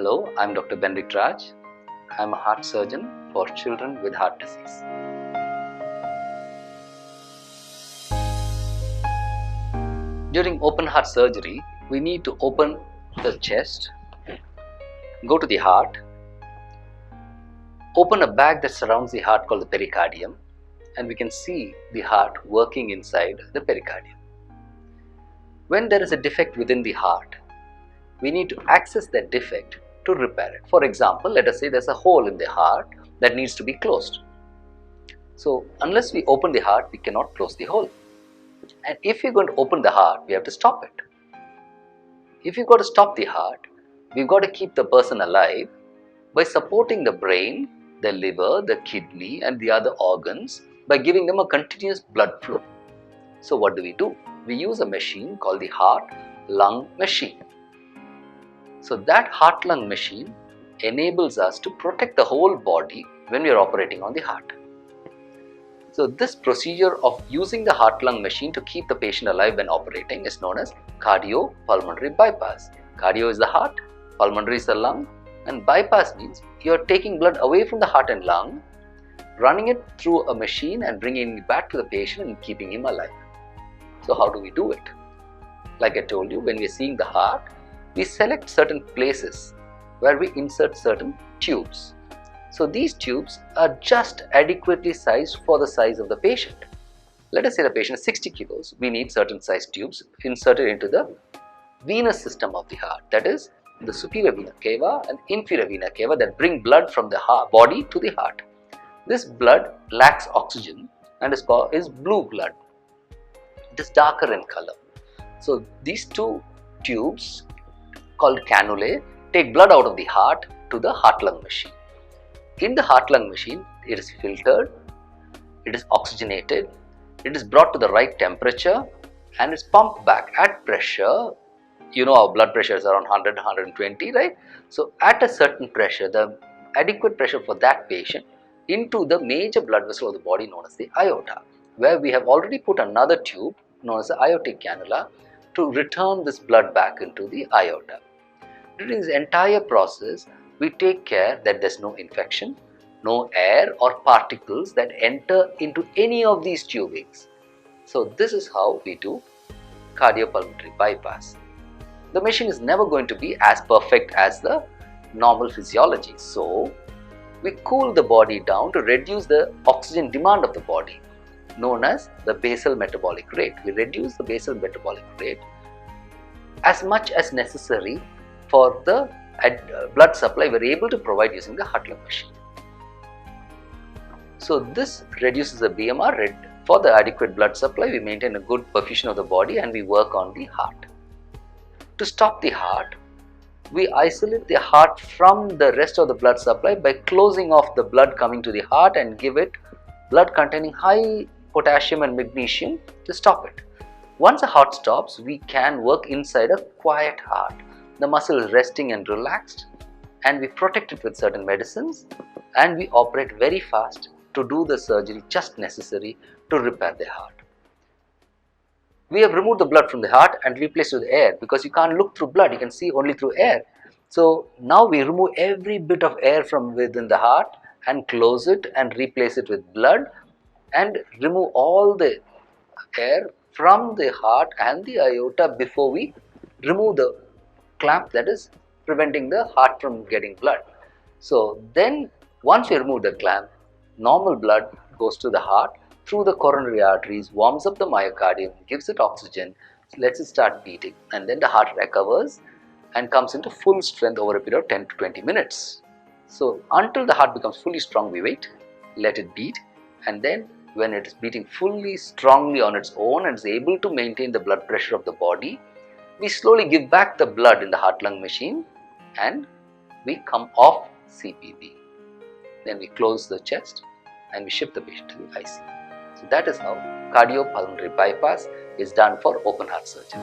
Hello, I'm Dr. Benedict Raj. I'm a heart surgeon for children with heart disease. During open heart surgery, we need to open the chest, go to the heart, open a bag that surrounds the heart called the pericardium, and we can see the heart working inside the pericardium. When there is a defect within the heart, we need to access that defect to repair it. For example, let us say there's a hole in the heart that needs to be closed. So, unless we open the heart, we cannot close the hole. And if we're going to open the heart, we have to stop it. If you've got to stop the heart, we've got to keep the person alive by supporting the brain, the liver, the kidney and the other organs by giving them a continuous blood flow. So what do? We use a machine called the heart-lung machine. So that heart-lung machine enables us to protect the whole body when we are operating on the heart. So this procedure of using the heart-lung machine to keep the patient alive when operating is known as cardiopulmonary bypass. Cardio is the heart, pulmonary is the lung, and bypass means you are taking blood away from the heart and lung, running it through a machine and bringing it back to the patient and keeping him alive. So how do we do it? Like I told you, when we are seeing the heart, we select certain places where we insert certain tubes. So these tubes are just adequately sized for the size of the patient. Let us say the patient is 60 kilos, we need certain size tubes inserted into the venous system of the heart, that is the superior vena cava and inferior vena cava that bring blood from the body to the heart. This blood lacks oxygen and is blue blood. It is darker in color. So these two tubes called cannulae take blood out of the heart to the heart-lung machine. In the heart-lung machine, it is filtered, it is oxygenated, it is brought to the right temperature and it's pumped back at pressure. You know our blood pressure is around 100-120, right? So at a certain pressure, the adequate pressure for that patient into the major blood vessel of the body known as the aorta, where we have already put another tube known as the aortic cannula to return this blood back into the aorta. During this entire process, we take care that there's no infection, no air or particles that enter into any of these tubings. So this is how we do cardiopulmonary bypass. The machine is never going to be as perfect as the normal physiology. So we cool the body down to reduce the oxygen demand of the body, known as the basal metabolic rate. We reduce the basal metabolic rate as much as necessary for the blood supply we are able to provide using the heart-lung machine. So this reduces the BMR. For the adequate blood supply, we maintain a good perfusion of the body and we work on the heart. To stop the heart, we isolate the heart from the rest of the blood supply by closing off the blood coming to the heart and give it blood containing high potassium and magnesium to stop it. Once the heart stops, we can work inside a quiet heart. The muscle is resting and relaxed and we protect it with certain medicines and we operate very fast to do the surgery just necessary to repair the heart. We have removed the blood from the heart and replaced it with air because you can't look through blood, you can see only through air. So now we remove every bit of air from within the heart and close it and replace it with blood and remove all the air from the heart and the aorta before we remove the clamp that is preventing the heart from getting blood. So then once we remove the clamp, normal blood goes to the heart through the coronary arteries, warms up the myocardium, gives it oxygen, lets it start beating, and then the heart recovers and comes into full strength over a period of 10 to 20 minutes. So until the heart becomes fully strong, we wait, let it beat, and then when it is beating fully strongly on its own and is able to maintain the blood pressure of the body, we slowly give back the blood in the heart-lung machine and we come off CPB. Then we close the chest and we ship the patient to the ICU. So that is how cardiopulmonary bypass is done for open heart surgery.